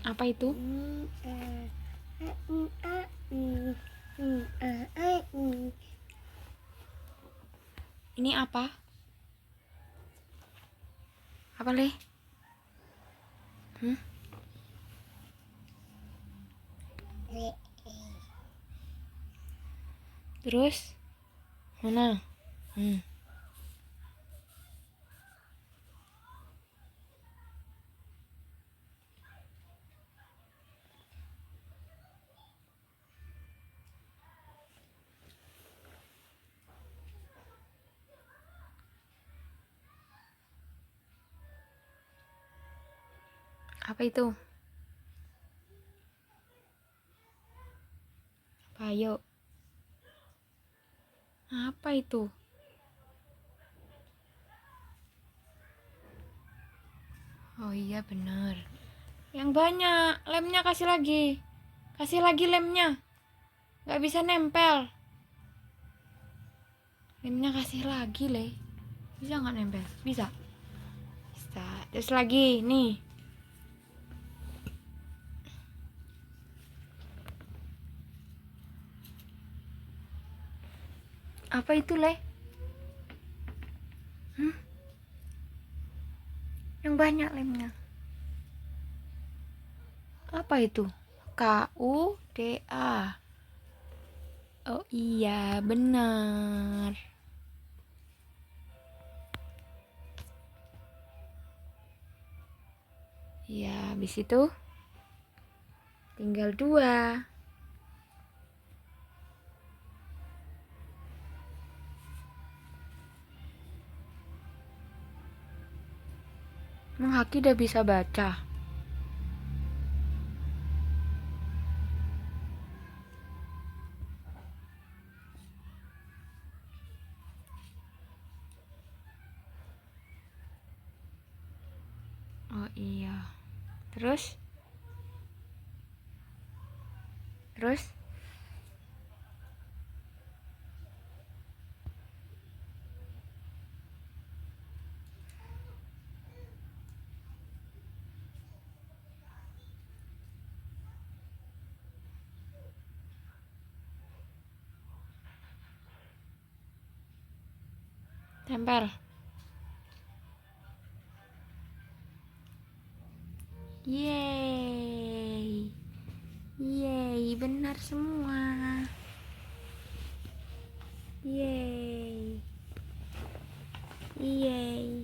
Apa itu? Ini apa? Apa, Le? Terus? Mana? Apa itu? Apa, ayo? Apa itu? Oh iya bener. Yang banyak. Lemnya kasih lagi. Kasih lagi lemnya. Gak bisa nempel. Lemnya kasih lagi, Le. Bisa gak nempel? Bisa. Bisa. Terus lagi, nih. Apa itu, Le? Yang banyak lemnya. Apa itu? KUDA. Oh iya, benar. Ya, habis itu tinggal 2. Haki udah bisa baca. Oh iya. Terus? Tempel. Yeay. Yeay, benar semua. Yeay. Yeay.